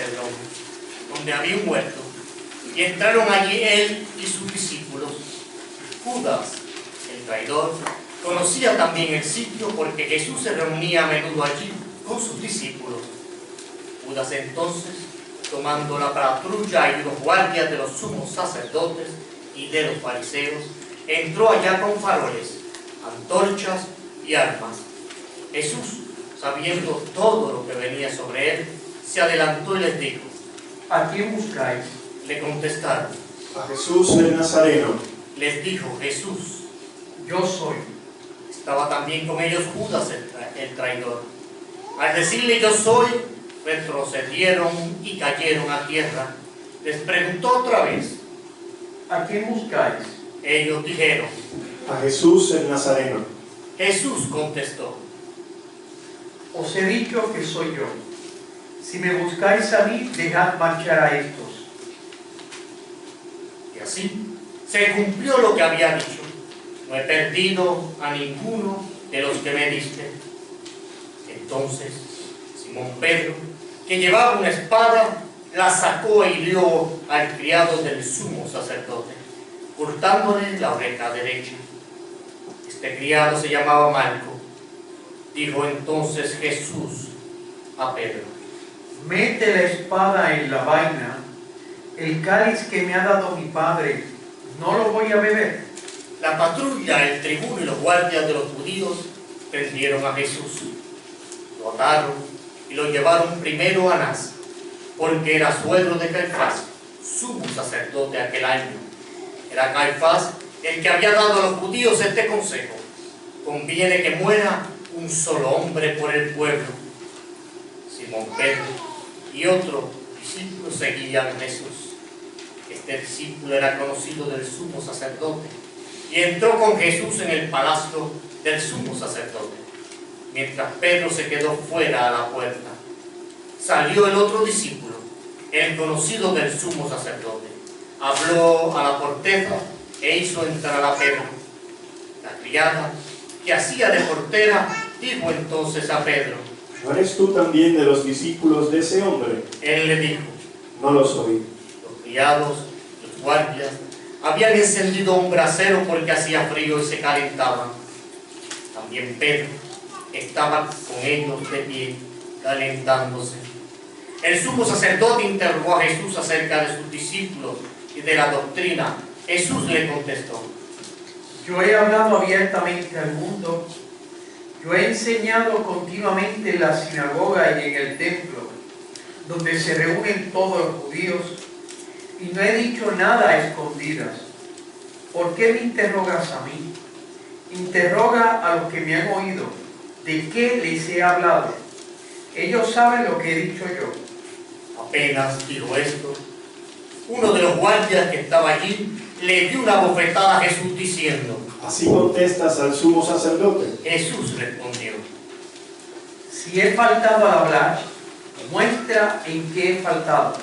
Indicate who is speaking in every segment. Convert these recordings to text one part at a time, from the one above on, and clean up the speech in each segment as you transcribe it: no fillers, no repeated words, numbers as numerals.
Speaker 1: Cedrón, donde había un huerto, y entraron allí él y sus discípulos. Judas, el traidor, conocía también el sitio porque Jesús se reunía a menudo allí con sus discípulos. Judas entonces, tomando la patrulla y los guardias de los sumos sacerdotes y de los fariseos, entró allá con faroles, antorchas y armas. Jesús, sabiendo todo lo que venía sobre él, se adelantó y les dijo:
Speaker 2: ¿A quién buscáis?
Speaker 1: Le contestaron.
Speaker 3: A Jesús el Nazareno.
Speaker 1: Les dijo Jesús.
Speaker 2: Yo soy.
Speaker 1: Estaba también con ellos Judas el traidor. Al decirle yo soy, retrocedieron y cayeron a tierra. Les preguntó otra vez.
Speaker 2: ¿A quién buscáis?
Speaker 1: Ellos dijeron.
Speaker 3: A Jesús el Nazareno.
Speaker 1: Jesús contestó.
Speaker 2: Os he dicho que soy yo. Si me buscáis a mí, dejad marchar a estos.
Speaker 1: Y así se cumplió lo que había dicho. No he perdido a ninguno de los que me diste. Entonces Simón Pedro, que llevaba una espada, la sacó e hirió al criado del sumo sacerdote, cortándole la oreja derecha. Este criado se llamaba Malco. Dijo entonces Jesús a Pedro:
Speaker 2: Mete la espada en la vaina. El cáliz que me ha dado mi padre, ¿no lo voy a beber?
Speaker 1: La patrulla, el tribuno y los guardias de los judíos prendieron a Jesús. Lo ataron y lo llevaron primero a Anás, porque era suegro de Caifás, sumo sacerdote aquel año. Era Caifás el que había dado a los judíos este consejo: conviene que muera un solo hombre por el pueblo. Simón Pedro y otro discípulo seguían a Jesús. Este discípulo era conocido del sumo sacerdote y entró con Jesús en el palacio del sumo sacerdote, mientras Pedro se quedó fuera a la puerta. Salió el otro discípulo, el conocido del sumo sacerdote, habló a la portera e hizo entrar a Pedro. La criada, que hacía de portera, dijo entonces a Pedro:
Speaker 3: ¿No eres tú también de los discípulos de ese hombre?
Speaker 1: Él le dijo:
Speaker 3: No lo soy.
Speaker 1: los criados, los guardias, habían encendido un brasero porque hacía frío y se calentaban. También Pedro estaba con ellos de pie, calentándose. El sumo sacerdote interrogó a Jesús acerca de sus discípulos y de la doctrina. Jesús le contestó:
Speaker 2: Yo he hablado abiertamente al mundo. Yo he enseñado continuamente en la sinagoga y en el templo, donde se reúnen todos los judíos, y no he dicho nada a escondidas. ¿Por qué me interrogas a mí? Interroga a los que me han oído. ¿De qué les he hablado? Ellos saben lo que he dicho yo.
Speaker 1: Apenas dijo esto, uno de los guardias que estaba allí le dio una bofetada a Jesús diciendo:
Speaker 3: ¿Así contestas al sumo sacerdote?
Speaker 1: Jesús respondió:
Speaker 2: Si he faltado al hablar, muestra en qué he faltado.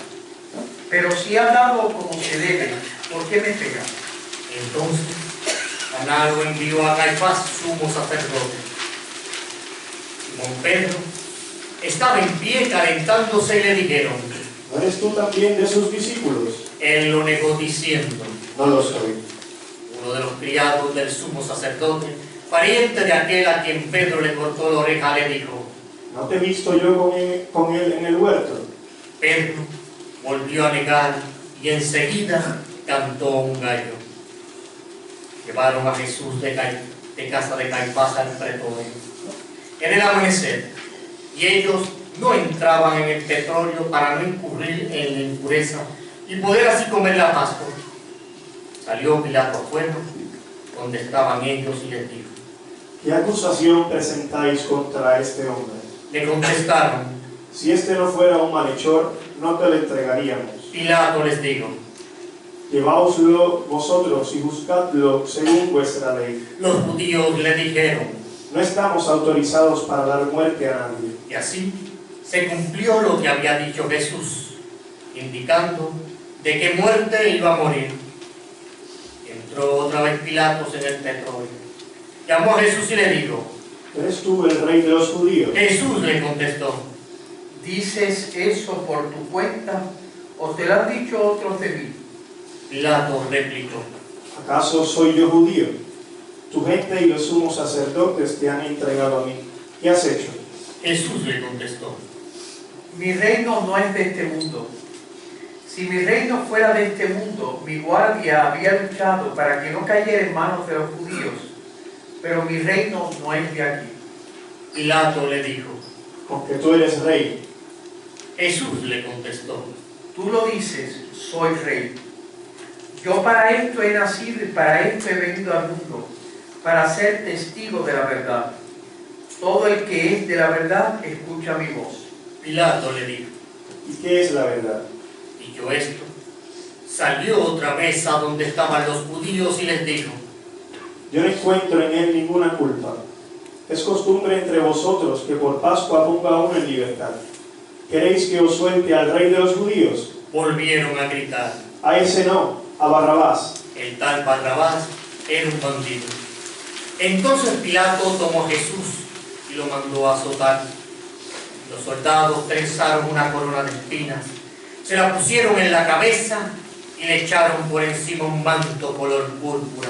Speaker 2: Pero si he hablado como se debe, ¿por qué me pegas?
Speaker 1: Entonces Anás lo envió a Caifás, sumo sacerdote. Simón Pedro estaba en pie calentándose y le dijeron:
Speaker 3: ¿No eres tú también de sus discípulos?
Speaker 1: Él lo negó diciendo:
Speaker 3: No lo soy.
Speaker 1: uno de los criados del sumo sacerdote, pariente de aquel a quien Pedro le cortó la oreja, le dijo:
Speaker 3: ¿No te he visto yo con él en el huerto?
Speaker 1: Pedro volvió a negar y enseguida cantó un gallo. Llevaron a Jesús de casa de Caifás al pretorio. Era el amanecer y ellos no entraban en el petróleo para no incurrir en la impureza y poder así comer la Pascua. Salió Pilato afuera, donde estaban ellos, y les dijo:
Speaker 3: ¿Qué acusación presentáis contra este hombre?
Speaker 1: Le contestaron.
Speaker 3: Si este no fuera un malhechor, no te lo entregaríamos.
Speaker 1: Pilato les dijo:
Speaker 3: Lleváoslo vosotros y buscadlo según vuestra ley.
Speaker 1: Los judíos le dijeron:
Speaker 3: No estamos autorizados para dar muerte a nadie.
Speaker 1: y así se cumplió lo que había dicho Jesús, indicando de qué muerte iba a morir. Entró otra vez Pilatos en el petróleo. Llamó a Jesús y le dijo:
Speaker 3: ¿Eres tú el rey de los judíos?
Speaker 1: Jesús le contestó:
Speaker 2: ¿dices eso por tu cuenta o te lo han dicho otros de mí?
Speaker 1: Pilato replicó:
Speaker 3: ¿Acaso soy yo judío? Tu gente y los sumos sacerdotes te han entregado a mí. ¿Qué has hecho?
Speaker 1: Jesús le contestó:
Speaker 2: Mi reino no es de este mundo. Si mi reino fuera de este mundo, mi guardia había luchado para que no cayera en manos de los judíos, pero mi reino no es de aquí.
Speaker 1: Pilato le dijo:
Speaker 3: Con que tú eres rey.
Speaker 1: Jesús le contestó:
Speaker 2: Tú lo dices, soy rey. Yo para esto he nacido y para esto he venido al mundo, para ser testigo de la verdad. Todo el que es de la verdad escucha mi voz.
Speaker 1: Pilato le dijo:
Speaker 3: ¿Y qué es la verdad?
Speaker 1: Dicho esto, salió otra vez a donde estaban los judíos y les dijo:
Speaker 3: Yo no encuentro en él ninguna culpa. Es costumbre entre vosotros que por Pascua ponga a uno en libertad. ¿Queréis que os suelte al rey de los judíos?
Speaker 1: Volvieron a gritar.
Speaker 3: A ese no, a Barrabás.
Speaker 1: El tal Barrabás era un bandido. Entonces Pilato tomó a Jesús y lo mandó a azotar. Los soldados trenzaron una corona de espinas, se la pusieron en la cabeza y le echaron por encima un manto color púrpura.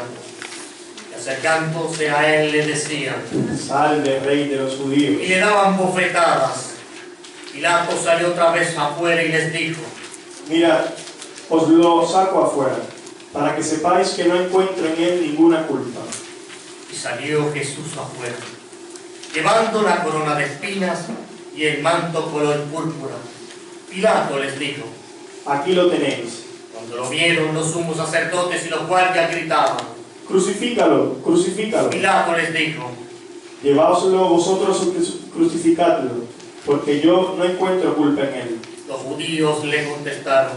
Speaker 1: Y acercándose a él le decían:
Speaker 3: Salve, rey de los judíos.
Speaker 1: y le daban bofetadas. Pilato salió otra vez afuera y les dijo:
Speaker 3: Mirad, os lo saco afuera, para que sepáis que no encuentro en él ninguna culpa.
Speaker 1: Y salió Jesús afuera, llevando la corona de espinas y el manto color púrpura. Pilato les dijo:
Speaker 3: Aquí lo tenéis.
Speaker 1: Cuando lo vieron, los sumos sacerdotes y los guardias gritaban.
Speaker 3: Crucifícalo, crucifícalo.
Speaker 1: Pilato les dijo:
Speaker 3: Lleváoslo vosotros y crucificadlo, porque yo no encuentro culpa en él.
Speaker 1: Los judíos le contestaron: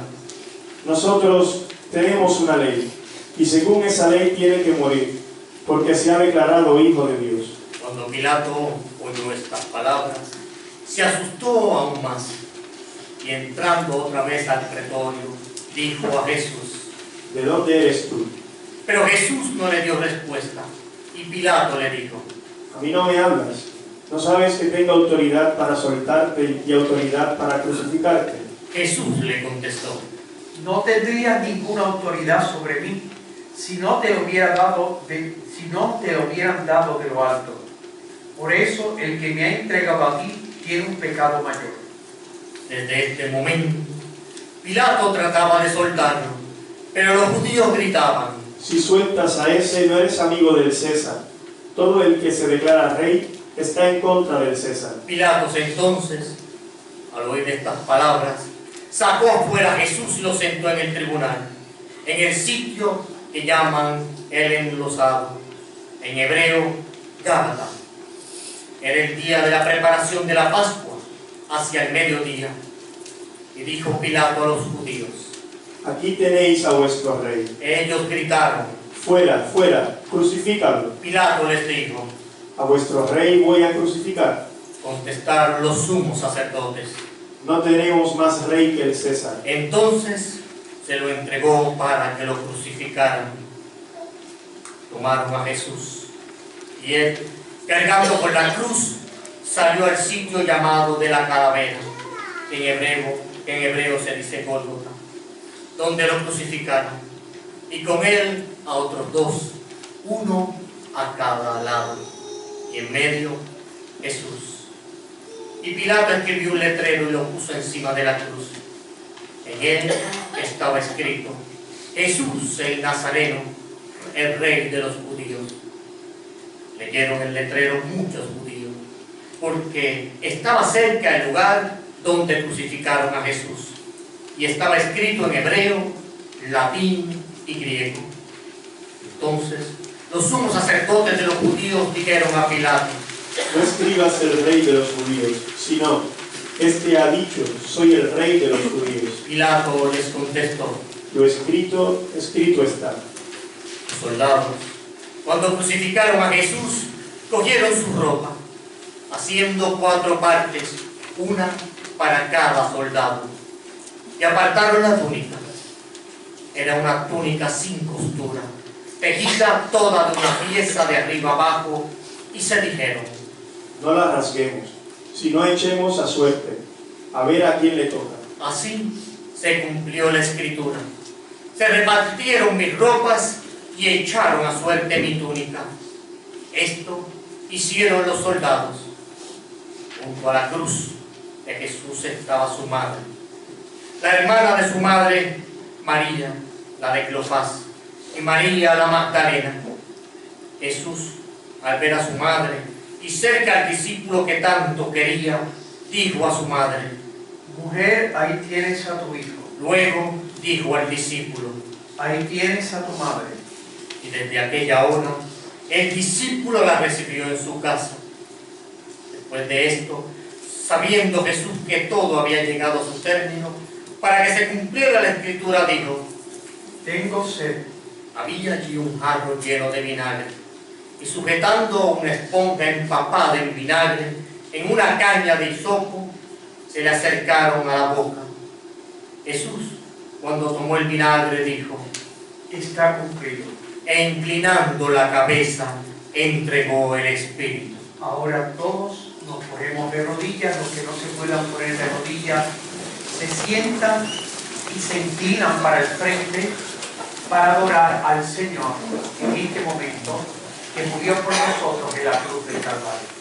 Speaker 3: Nosotros tenemos una ley, y según esa ley tiene que morir, porque se ha declarado hijo de Dios.
Speaker 1: Cuando Pilato oyó estas palabras, se asustó aún más, y entrando otra vez al pretorio, dijo a Jesús:
Speaker 3: ¿De dónde eres tú?
Speaker 1: Pero Jesús no le dio respuesta, y Pilato le dijo:
Speaker 3: A mí no me hablas. ¿No sabes que tengo autoridad para soltarte y autoridad para crucificarte?
Speaker 1: Jesús le contestó:
Speaker 2: No tendrías ninguna autoridad sobre mí si no te lo hubieran dado de lo alto. Por eso el que me ha entregado a ti tiene un pecado mayor.
Speaker 1: Desde este momento, Pilato trataba de soltarlo, pero los judíos gritaban:
Speaker 3: Si sueltas a ese, no eres amigo del César. Todo el que se declara rey está en contra del César.
Speaker 1: Pilatos entonces, al oír estas palabras, sacó afuera a Jesús y lo sentó en el tribunal, en el sitio que llaman el enlosado, en hebreo, Gábata. Era el día de la preparación de la Pascua, hacia el mediodía. Y dijo Pilato a los judíos:
Speaker 3: Aquí tenéis a vuestro rey.
Speaker 1: Ellos gritaron.
Speaker 3: Fuera, fuera, crucifícalo.
Speaker 1: Pilato les dijo.
Speaker 3: A vuestro rey voy a crucificar.
Speaker 1: Contestaron los sumos sacerdotes.
Speaker 3: No tenemos más rey que el César.
Speaker 1: Entonces se lo entregó para que lo crucificaran. Tomaron a Jesús y él, cargando con la cruz, salió al sitio llamado de la calavera, que en hebreo se dice Gólgota, donde lo crucificaron, y con él a otros dos, uno a cada lado, y en medio Jesús. Y Pilato escribió un letrero y lo puso encima de la cruz. En él estaba escrito: Jesús el Nazareno, el rey de los judíos. Leyeron el letrero muchos judíos, porque estaba cerca el lugar donde crucificaron a Jesús, y estaba escrito en hebreo, latín y griego. Entonces los sumos sacerdotes de los judíos dijeron a Pilato:
Speaker 3: No escribas el rey de los judíos, sino, este ha dicho, soy el rey de los judíos.
Speaker 1: Pilato les contestó:
Speaker 3: Lo escrito, escrito está.
Speaker 1: Los soldados, cuando crucificaron a Jesús, cogieron su ropa, haciendo 4 partes, una para cada soldado, y apartaron la túnica. Era una túnica sin costura, tejida toda de una pieza de arriba abajo, y se dijeron:
Speaker 3: No la rasguemos, sino echemos a suerte, a ver a quién le toca.
Speaker 1: Así se cumplió la escritura. Se repartieron mis ropas y echaron a suerte mi túnica. Esto hicieron los soldados. Junto a la cruz de Jesús estaba su madre, la hermana de su madre, María, la de Cleofás, y María la Magdalena. Jesús, al ver a su madre y cerca al discípulo que tanto quería, dijo a su madre:
Speaker 2: Mujer, ahí tienes a tu hijo.
Speaker 1: Luego dijo al discípulo:
Speaker 2: Ahí tienes a tu madre.
Speaker 1: Y desde aquella hora el discípulo la recibió en su casa. Después de esto, sabiendo Jesús que todo había llegado a su término, para que se cumpliera la escritura, dijo:
Speaker 2: Tengo sed.
Speaker 1: Había allí un jarro lleno de vinagre, y sujetando una esponja empapada en vinagre en una caña de hisopo, se le acercaron a la boca. Jesús, cuando tomó el vinagre, dijo:
Speaker 2: Está cumplido.
Speaker 1: E inclinando la cabeza, entregó el Espíritu.
Speaker 2: Ahora todos nos ponemos de rodillas. Los que no se puedan poner de rodillas se sientan y se inclinan para el frente para adorar al Señor en este momento que murió por nosotros en la cruz del Calvario.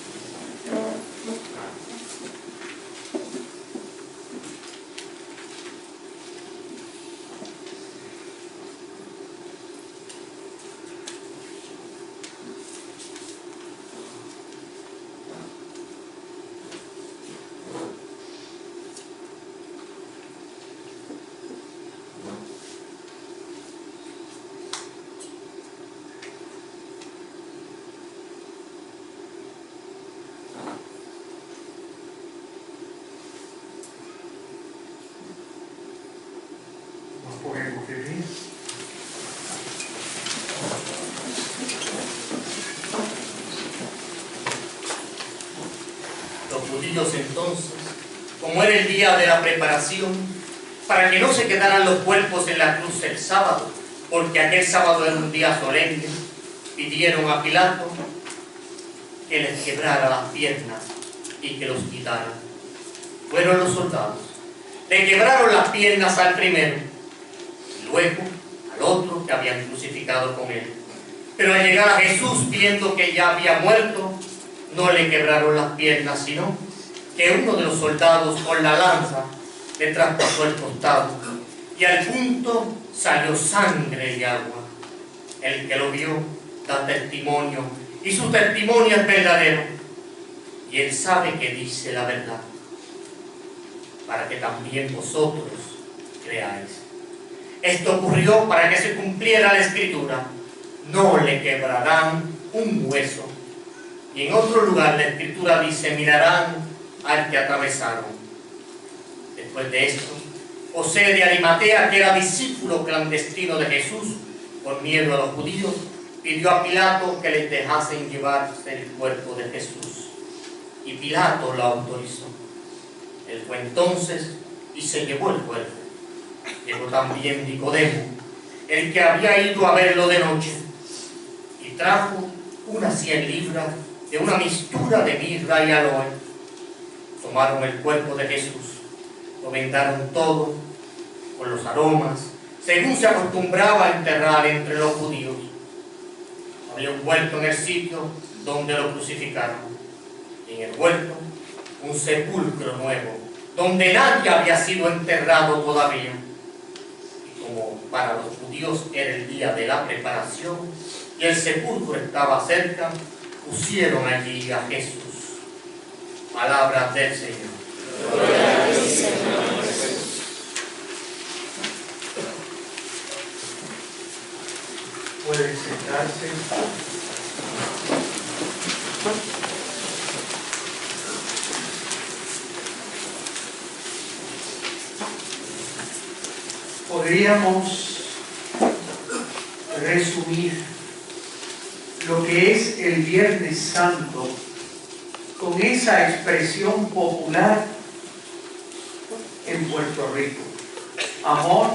Speaker 1: Los judíos entonces, como era el día de la preparación, para que no se quedaran los cuerpos en la cruz el sábado, porque aquel sábado era un día solemne, pidieron a Pilato que les quebrara las piernas y que los quitara. Fueron los soldados, le quebraron las piernas al primero, y luego al otro que habían crucificado con él. Pero al llegar a Jesús, viendo que ya había muerto, no le quebraron las piernas, sino que uno de los soldados con la lanza le traspasó el costado, y al punto salió sangre y agua. El que lo vio da testimonio, y su testimonio es verdadero, y él sabe que dice la verdad, para que también vosotros creáis. Esto ocurrió para que se cumpliera la escritura: no le quebrarán un hueso. Y en otro lugar la escritura dice: mirarán al que atravesaron. Después de esto, José de Arimatea, que era discípulo clandestino de Jesús, por miedo a los judíos, pidió a Pilato que les dejasen llevarse el cuerpo de Jesús. Y Pilato lo autorizó. Él fue entonces y se llevó el cuerpo. Llegó también Nicodemo, el que había ido a verlo de noche, y trajo unas 100 libras de una mixtura de mirra y aloe. Tomaron el cuerpo de Jesús, lo vendaron todo con los aromas, según se acostumbraba a enterrar entre los judíos. Había un huerto en el sitio donde lo crucificaron, y en el huerto un sepulcro nuevo, donde nadie había sido enterrado todavía. Y como para los judíos era el día de la preparación y el sepulcro estaba cerca, pusieron allí a Jesús. Palabra del Señor.
Speaker 4: Gloria a ti, Señor.
Speaker 2: Pueden sentarse. Podríamos resumir lo que es el Viernes Santo con esa expresión popular en Puerto Rico: amor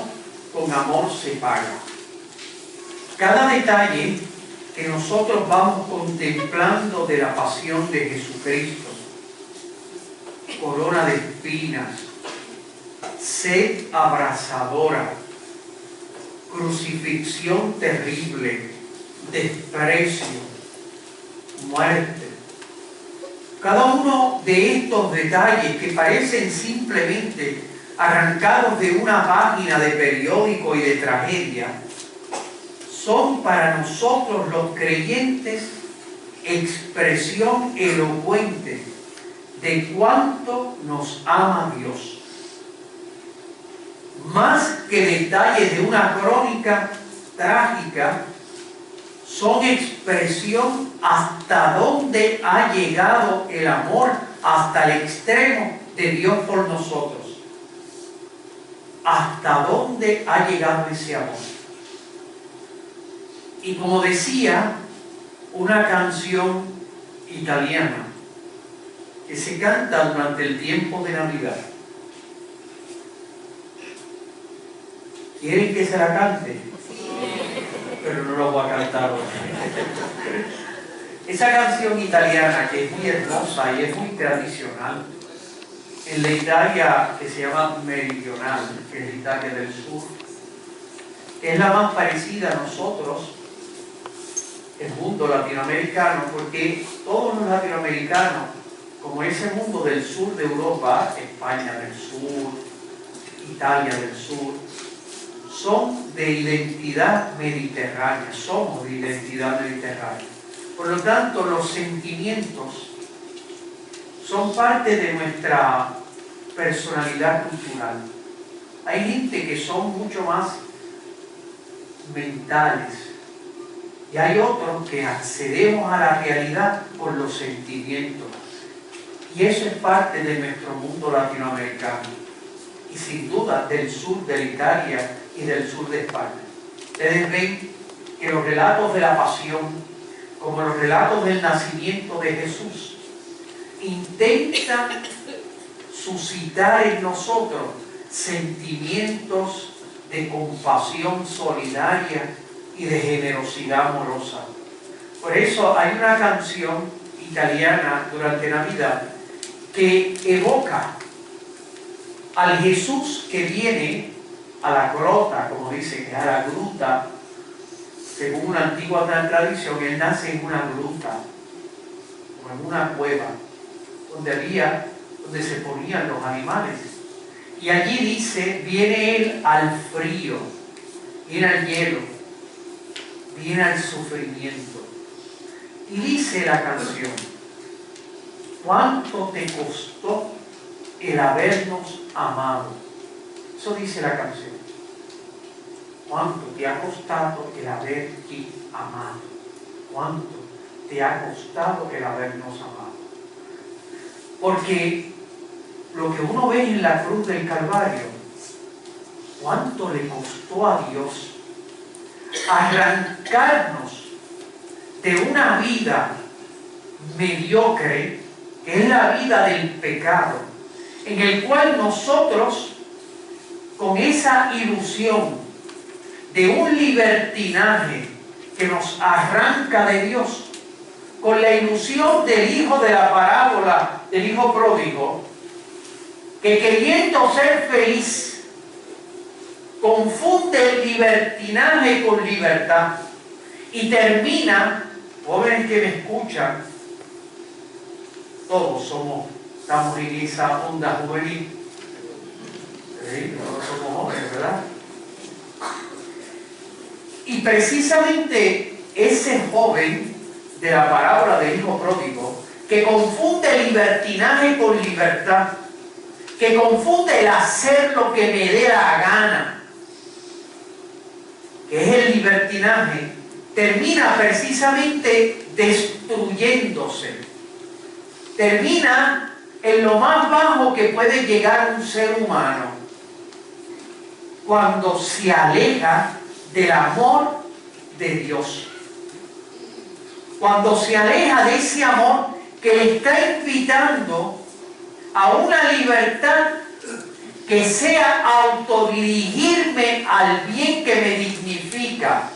Speaker 2: con amor se paga. Cada detalle que nosotros vamos contemplando de la pasión de Jesucristo: corona de espinas, sed abrasadora, crucifixión terrible, desprecio, muerte. Cada uno de estos detalles que parecen simplemente arrancados de una página de periódico y de tragedia, son para nosotros los creyentes expresión elocuente de cuánto nos ama Dios. Más que detalles de una crónica trágica, son expresión hasta dónde ha llegado el amor, hasta el extremo de Dios por nosotros. Hasta dónde ha llegado ese amor. Y como decía una canción italiana que se canta durante el tiempo de Navidad. ¿Quieren que se la cante? Pero no lo voy a cantar hoy. Esa canción italiana, que es muy hermosa y es muy tradicional, en la Italia que se llama meridional, que es la Italia del sur, es la más parecida a nosotros, el mundo latinoamericano, porque todos los latinoamericanos, como ese mundo del sur de Europa, España del sur, Italia del sur, son de identidad mediterránea, somos de identidad mediterránea. Por lo tanto, los sentimientos son parte de nuestra personalidad cultural. Hay gente que son mucho más mentales y hay otros que accedemos a la realidad por los sentimientos. Y eso es parte de nuestro mundo latinoamericano y sin duda del sur de Italia y del sur de España. Ustedes ven que los relatos de la pasión, como los relatos del nacimiento de Jesús, intentan suscitar en nosotros sentimientos de compasión solidaria y de generosidad amorosa. Por eso hay una canción italiana durante Navidad que evoca al Jesús que viene a la grota, como dice, que a la gruta. Según una antigua tradición, él nace en una gruta o en una cueva donde se ponían los animales. Y allí dice, viene él al frío, viene al hielo, viene al sufrimiento. Y dice la canción, ¿cuánto te costó el habernos amado? Eso dice la canción. ¿Cuánto te ha costado el haberte amado? ¿Cuánto te ha costado el habernos amado? Porque lo que uno ve en la cruz del Calvario, ¿cuánto le costó a Dios arrancarnos de una vida mediocre, que es la vida del pecado, en el cual nosotros, con esa ilusión de un libertinaje que nos arranca de Dios, con la ilusión del hijo de la parábola, del hijo pródigo, que queriendo ser feliz, confunde el libertinaje con libertad y termina, jóvenes que me escuchan, todos estamos en esa onda juvenil, ¿sí? Todos somos jóvenes, ¿verdad? Y precisamente ese joven de la parábola del hijo pródigo, que confunde libertinaje con libertad, que confunde el hacer lo que me dé la gana, que es el libertinaje, termina precisamente destruyéndose. Termina en lo más bajo que puede llegar un ser humano, cuando se aleja del amor de Dios. Cuando se aleja de ese amor que le está invitando a una libertad que sea autodirigirme al bien que me dignifica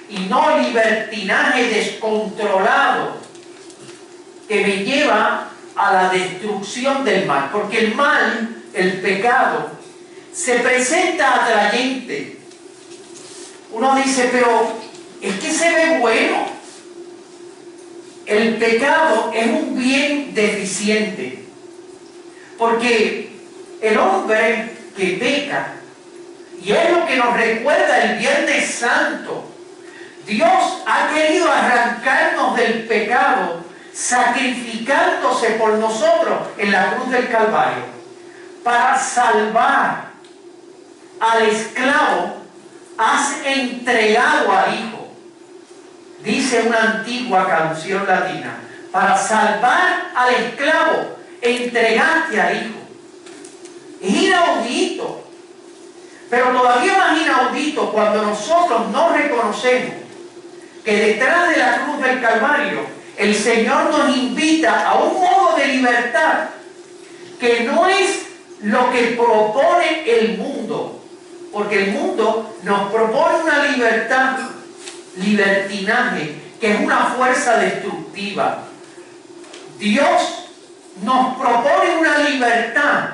Speaker 2: y no libertinaje descontrolado que me lleva a la destrucción del mal. Porque el mal, el pecado, se presenta atrayente. Uno dice, pero es que se ve bueno. El pecado es un bien deficiente, porque el hombre que peca, y es lo que nos recuerda el Viernes Santo, Dios ha querido arrancarnos del pecado sacrificándose por nosotros en la cruz del Calvario para salvar al esclavo. Has entregado al hijo, dice una antigua canción latina. Para salvar al esclavo entregaste al hijo. Es inaudito, pero todavía más inaudito cuando nosotros no reconocemos que detrás de la cruz del Calvario el Señor nos invita a un modo de libertad que no es lo que propone el mundo, porque el mundo nos propone una libertad, libertinaje, que es una fuerza destructiva. Dios nos propone una libertad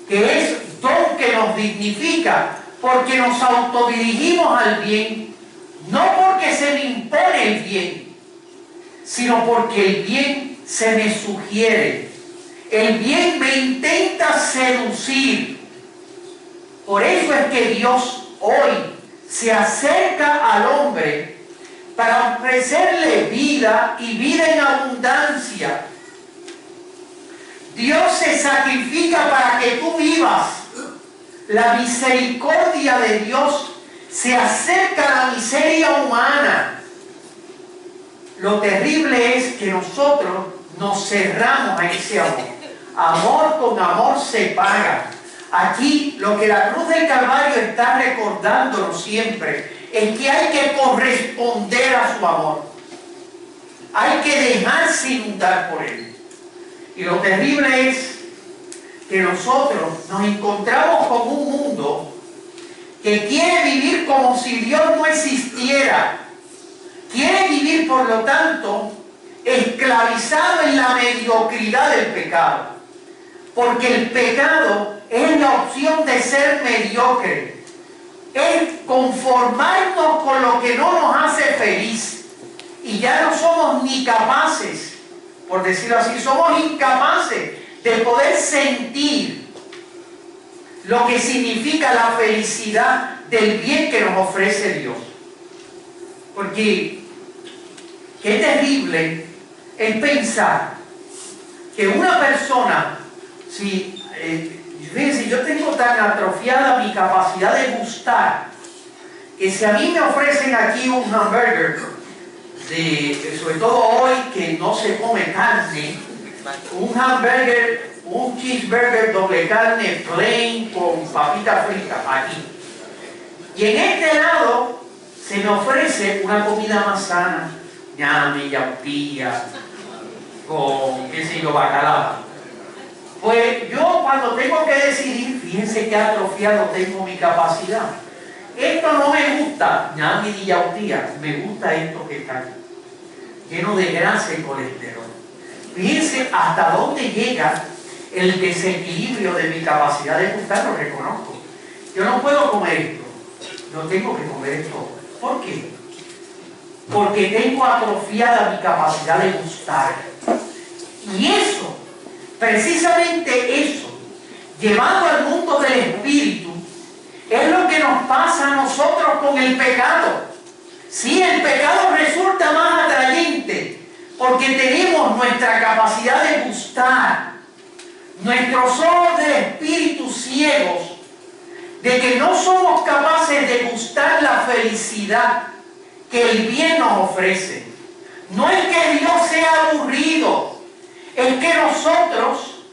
Speaker 2: que es don que nos dignifica, porque nos autodirigimos al bien, no porque se me impone el bien, sino porque el bien se me sugiere. El bien me intenta seducir. Por eso es que Dios hoy se acerca al hombre para ofrecerle vida y vida en abundancia. Dios se sacrifica para que tú vivas. La misericordia de Dios se acerca a la miseria humana. Lo terrible es que nosotros nos cerramos a ese amor. Amor con amor se paga. Aquí lo que la cruz del Calvario está recordándonos siempre es que hay que corresponder a su amor. Hay que dejarse inundar por él. Y lo terrible es que nosotros nos encontramos con un mundo que quiere vivir como si Dios no existiera. Quiere vivir, por lo tanto, esclavizado en la mediocridad del pecado. Porque el pecado es la opción de ser mediocre. Es conformarnos con lo que no nos hace feliz. Y ya no somos ni capaces, por decirlo así, somos incapaces de poder sentir lo que significa la felicidad del bien que nos ofrece Dios. Porque qué terrible es pensar que una persona, fíjense, yo tengo tan atrofiada mi capacidad de gustar, que si a mí me ofrecen aquí un hamburger, sobre todo hoy que no se come carne, un hamburger, un cheeseburger doble carne plain con papita frita aquí, y en este lado se me ofrece una comida más sana, ñame, yautía, con, qué sé yo, bacalao. Pues yo cuando tengo que decidir, fíjense qué atrofiado tengo mi capacidad. Esto no me gusta, ñame ni yautía, me gusta esto que está aquí, lleno de grasa y colesterol. Fíjense hasta dónde llega el desequilibrio de mi capacidad de gustar, lo reconozco. Yo no puedo comer esto, no tengo que comer esto. ¿Por qué? Porque tengo atrofiada mi capacidad de gustar. Y eso, precisamente eso, llevado al mundo del espíritu, es lo que nos pasa a nosotros con el pecado. Sí, el pecado resulta más atrayente porque tenemos nuestra capacidad de gustar, nuestros ojos de espíritu ciegos, de que no somos capaces de gustar la felicidad que el bien nos ofrece. No es que Dios sea aburrido, es que nosotros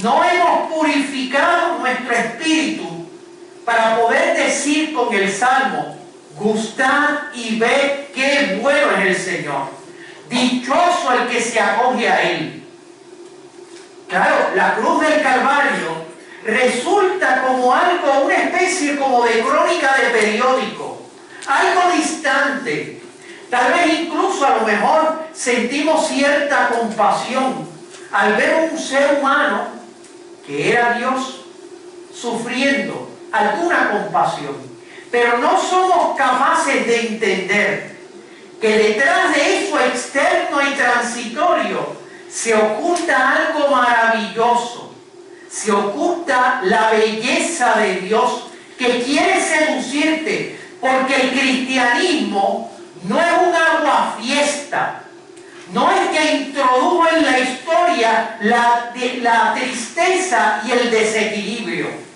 Speaker 2: no hemos purificado nuestro espíritu para poder decir con el Salmo: gustad y ved qué bueno es el Señor. Dichoso el que se acoge a Él. Claro, la cruz del Calvario resulta como algo, una especie como de crónica de periódico, algo distante. Tal vez incluso a lo mejor sentimos cierta compasión al ver un ser humano que era Dios sufriendo, alguna compasión, pero no somos capaces de entender que detrás de eso externo y transitorio se oculta algo maravilloso, se oculta la belleza de Dios que quiere seducirte, porque el cristianismo no es un aguafiesta, no es que introdujo en la historia la tristeza y el desequilibrio.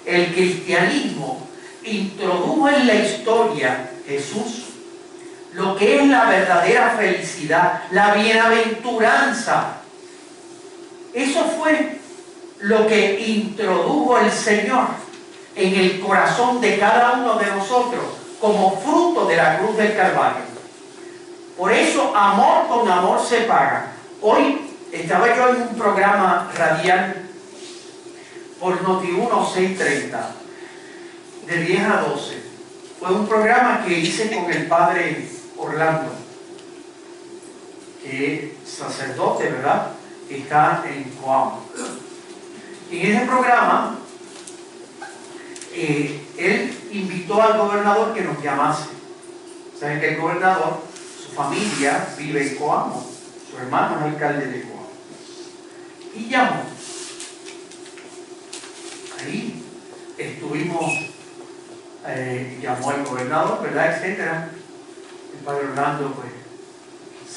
Speaker 2: El cristianismo introdujo en la historia Jesús, lo que es la verdadera felicidad, la bienaventuranza. Eso fue lo que introdujo el Señor en el corazón de cada uno de nosotros como fruto de la cruz del Calvario. Por eso, amor con amor se paga. Hoy estaba yo en un programa radial por Noti1 630, de 10 a 12. Fue un programa que hice con el padre Orlando, que es sacerdote, ¿verdad? Está en Coamo. Y en ese programa, él invitó al gobernador que nos llamase. Saben que el gobernador, su familia vive en Coamo, su hermano es alcalde de Coamo. Y llamó. Ahí estuvimos, llamó al gobernador, ¿verdad? Etcétera. El padre Orlando, pues,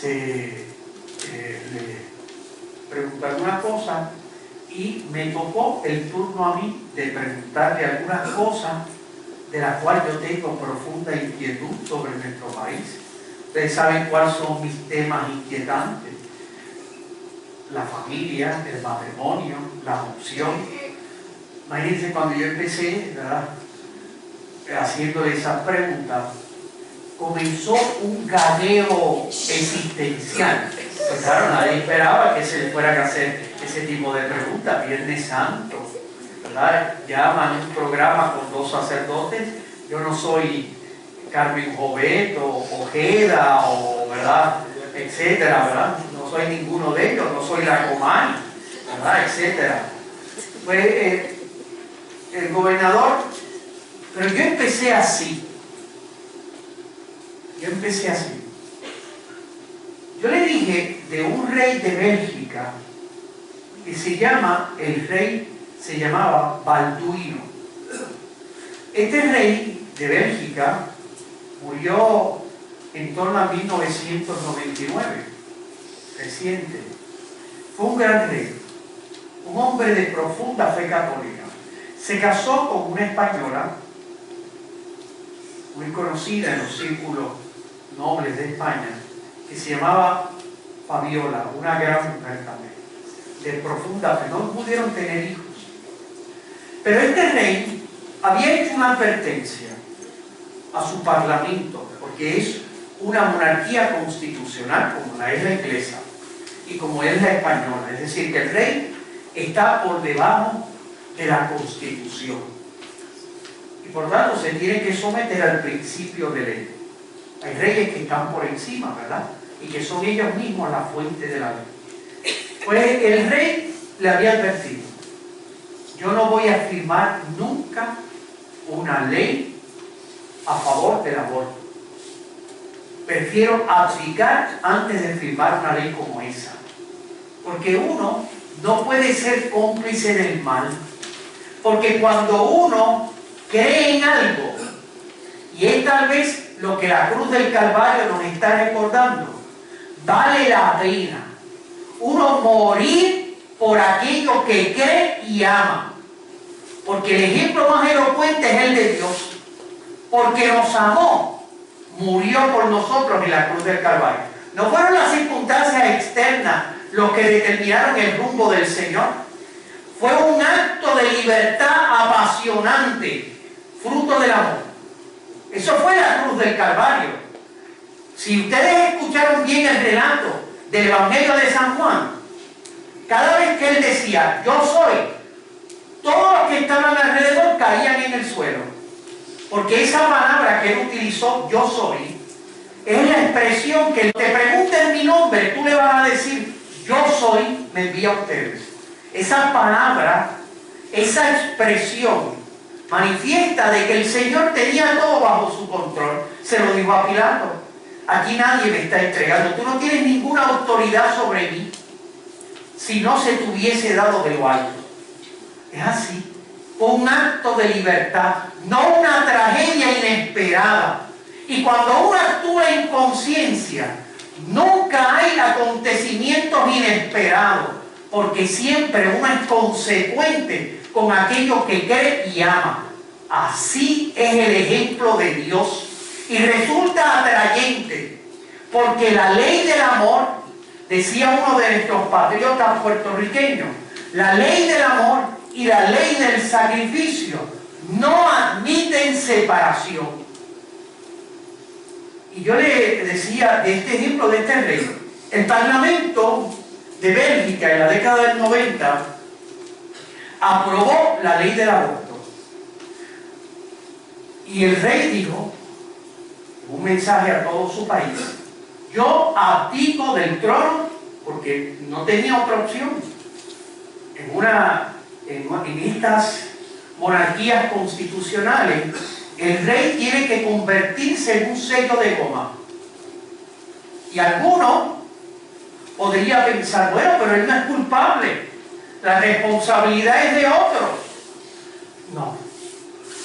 Speaker 2: le preguntó algunas cosas y me tocó el turno a mí de preguntarle algunas cosas de las cuales yo tengo profunda inquietud sobre nuestro país. Ustedes saben cuáles son mis temas inquietantes: la familia, el matrimonio, la adopción. Imagínense cuando yo empecé, ¿verdad?, haciendo esas preguntas, comenzó un gadeo existencial. Pues claro, nadie esperaba que se le fuera a hacer ese tipo de preguntas. Viernes Santo, ¿verdad? Llaman un programa con 2 sacerdotes. Yo no soy Carmen Jovet o Ojeda o, ¿verdad?, etcétera, ¿verdad? No soy ninguno de ellos, no soy la Comay, ¿verdad?, etcétera. Pues el gobernador, pero yo empecé así. Yo le dije de un rey de Bélgica que se llamaba Balduino. Este rey de Bélgica murió en torno a 1999, reciente. Fue un gran rey, un hombre de profunda fe católica. Se casó con una española muy conocida en los círculos nobles de España, que se llamaba Fabiola, una gran mujer también, de profunda fe. No pudieron tener hijos. Pero este rey había hecho una advertencia a su parlamento, porque es una monarquía constitucional como la es la inglesa y como es la española. Es decir, que el rey está por debajo de la Constitución y por tanto se tiene que someter al principio de ley. Hay reyes que están por encima, ¿verdad?, y que son ellos mismos la fuente de la ley. Pues el rey le había advertido: yo no voy a firmar nunca una ley a favor del aborto. Prefiero abdicar antes de firmar una ley como esa, porque uno no puede ser cómplice del mal. Porque cuando uno cree en algo, y es tal vez lo que la cruz del Calvario nos está recordando, vale la pena uno morir por aquello que cree y ama. Porque el ejemplo más elocuente es el de Dios. Porque nos amó, murió por nosotros en la cruz del Calvario. No fueron las circunstancias externas los que determinaron el rumbo del Señor. Fue un acto de libertad apasionante, fruto del amor. Eso fue la cruz del Calvario. Si ustedes escucharon bien el relato del Evangelio de San Juan, cada vez que él decía yo soy, todos los que estaban alrededor caían en el suelo. Porque esa palabra que él utilizó, yo soy, es la expresión que te pregunten mi nombre, tú le vas a decir yo soy, me envía a ustedes. Esa palabra, esa expresión manifiesta de que el Señor tenía todo bajo su control. Se lo dijo a Pilato: aquí nadie me está entregando, tú no tienes ninguna autoridad sobre mí si no se te hubiese dado de lo alto. Es así. Un acto de libertad, no una tragedia inesperada. Y cuando uno actúa en conciencia, nunca hay acontecimientos inesperados, porque siempre uno es consecuente con aquello que cree y ama. Así es el ejemplo de Dios. Y resulta atrayente, porque la ley del amor, decía uno de nuestros patriotas puertorriqueños, la ley del amor y la ley del sacrificio no admiten separación. Y yo le decía de este ejemplo de este rey. El Parlamento de Bélgica en la década del 90 aprobó la ley del aborto. Y el rey dijo, un mensaje a todo su país: yo abdico del trono, porque no tenía otra opción. En estas monarquías constitucionales, el rey tiene que convertirse en un sello de goma. Y alguno podría pensar, bueno, pero él no es culpable, la responsabilidad es de otros. No,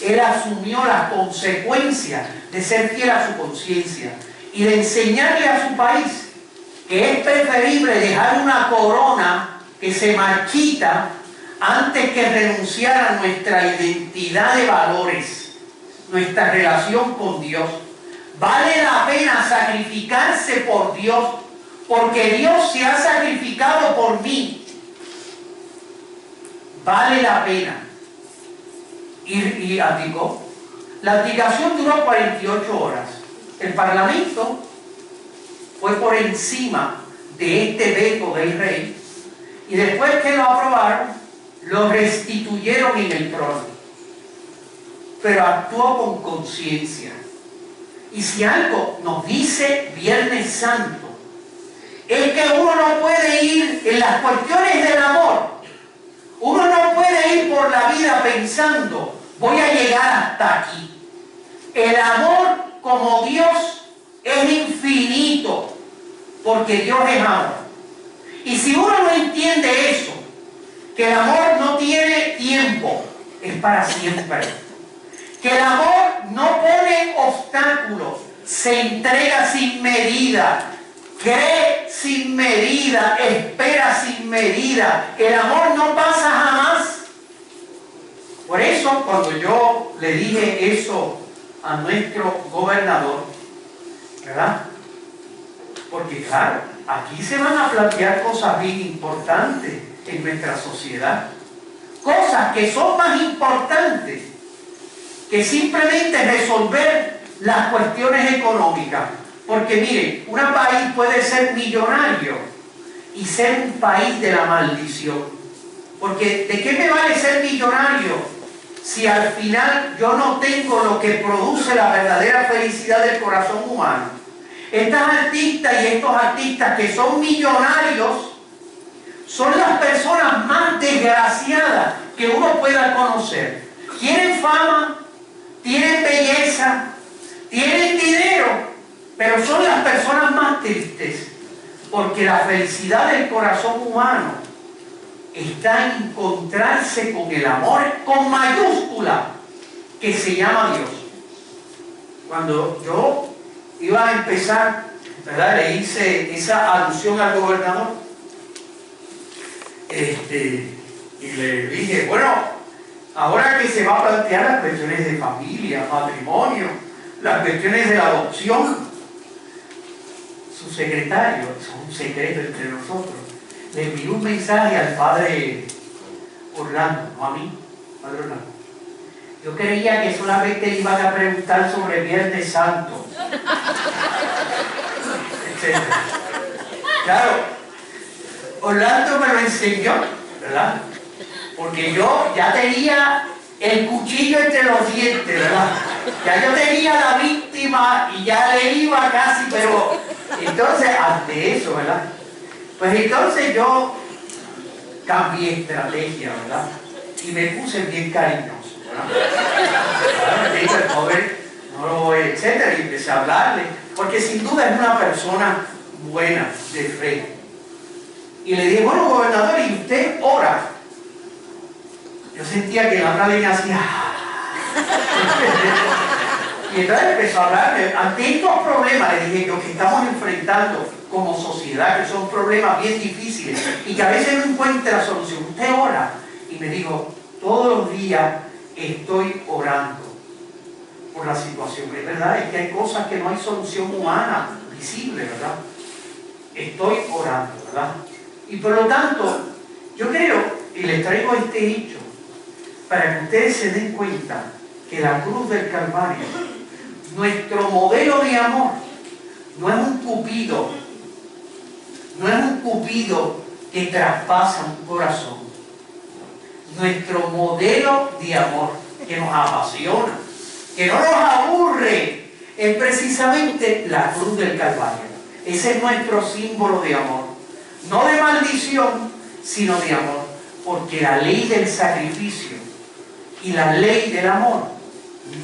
Speaker 2: él asumió las consecuencias de ser fiel a su conciencia y de enseñarle a su país que es preferible dejar una corona que se marchita antes que renunciar a nuestra identidad de valores, nuestra relación con Dios. Vale la pena sacrificarse por Dios, porque Dios se ha sacrificado por mí. Vale la pena. Y abdicó. La abdicación duró 48 horas. El Parlamento fue por encima de este veto del rey, y después que lo aprobaron, lo restituyeron en el trono. Pero actuó con conciencia. Y si algo nos dice Viernes Santo, es que uno no puede ir en las cuestiones del amor. Uno no puede ir por la vida pensando, voy a llegar hasta aquí. El amor como Dios es infinito, porque Dios es amor. Y si uno no entiende eso, que el amor no tiene tiempo, es para siempre. Que el amor no pone obstáculos, se entrega sin medida, cree sin medida, espera sin medida. El amor no pasa jamás. Por eso, cuando yo le dije eso a nuestro gobernador, ¿verdad? Porque claro, aquí se van a plantear cosas bien importantes en nuestra sociedad. Cosas que son más importantes que simplemente resolver las cuestiones económicas. Porque mire, un país puede ser millonario y ser un país de la maldición. Porque ¿de qué me vale ser millonario si al final yo no tengo lo que produce la verdadera felicidad del corazón humano? Estas artistas y estos artistas que son millonarios son las personas más desgraciadas que uno pueda conocer. Tienen fama, tienen belleza, tienen dinero, pero son las personas más tristes, porque la felicidad del corazón humano está en encontrarse con el amor con mayúscula que se llama Dios. Cuando yo iba a empezar, ¿verdad?, le hice esa alusión al gobernador, y le dije, bueno, ahora que se va a plantear las cuestiones de familia, matrimonio, las cuestiones de la adopción, su secretario, es un secreto entre nosotros, le envió un mensaje al padre Orlando, no a mí, padre Orlando. Yo creía que solamente le iban a preguntar sobre Viernes Santo. Claro, Orlando me lo enseñó, ¿verdad? Porque yo ya tenía el cuchillo entre los dientes, ¿verdad? Ya yo tenía la víctima y ya le iba casi, pero entonces ante eso, ¿verdad? Pues entonces yo cambié estrategia, ¿verdad? Y me puse bien cariñoso, ¿verdad? Me dijo el joven, no lo voy, etcétera, y empecé a hablarle, porque sin duda es una persona buena, de fe. Y le dije, bueno, gobernador, ¿y usted ora? Yo sentía que la otra línea hacía... Y entonces empezó a hablarme, ante estos problemas, le dije, lo que estamos enfrentando como sociedad, que son problemas bien difíciles, y que a veces no encuentra solución, ¿usted ora? Y me dijo, todos los días estoy orando por la situación. Es verdad, es que hay cosas que no hay solución humana, visible, ¿verdad? Estoy orando, ¿verdad? Y por lo tanto, yo creo, y les traigo este hecho, para que ustedes se den cuenta que la cruz del Calvario, nuestro modelo de amor, no es un cupido, no es un cupido que traspasa un corazón. Nuestro modelo de amor, que nos apasiona, que no nos aburre, es precisamente la cruz del Calvario. Ese es nuestro símbolo de amor. No de maldición, sino de amor. Porque la ley del sacrificio y la ley del amor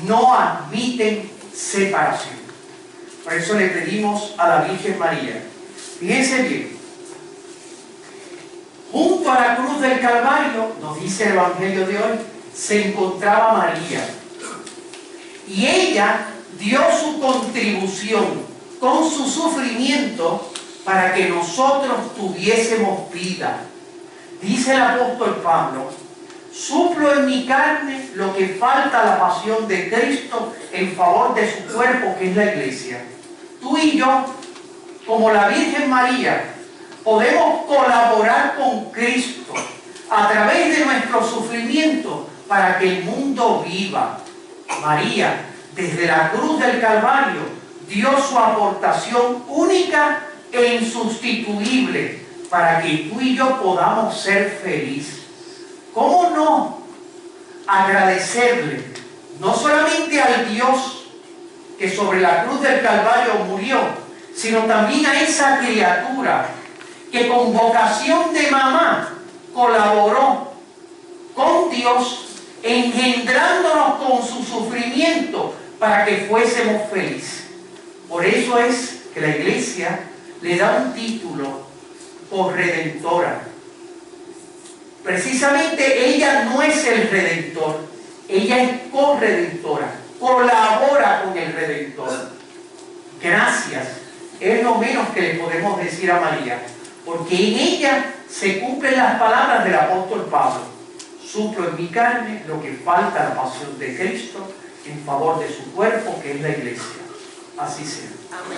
Speaker 2: no admiten separación. Por eso le pedimos a la Virgen María. Fíjense bien. Junto a la cruz del Calvario, nos dice el Evangelio de hoy, se encontraba María. Y ella dio su contribución con su sufrimiento para que nosotros tuviésemos vida. Dice el apóstol Pablo, suplo en mi carne lo que falta a la pasión de Cristo en favor de su cuerpo, que es la iglesia. Tú y yo, como la Virgen María, podemos colaborar con Cristo a través de nuestro sufrimiento para que el mundo viva. María, desde la cruz del Calvario, dio su aportación única e insustituible para que tú y yo podamos ser felices. ¿Cómo no agradecerle no solamente al Dios que sobre la cruz del Calvario murió, sino también a esa criatura que con vocación de mamá colaboró con Dios, engendrándonos con su sufrimiento para que fuésemos felices? Por eso es que la Iglesia le da un título corredentora. Precisamente ella no es el Redentor, ella es corredentora, colabora con el Redentor. Gracias, es lo menos que le podemos decir a María, porque en ella se cumplen las palabras del apóstol Pablo. Suplo en mi carne lo que falta a la pasión de Cristo en favor de su cuerpo, que es la iglesia. Así sea.
Speaker 4: Amén.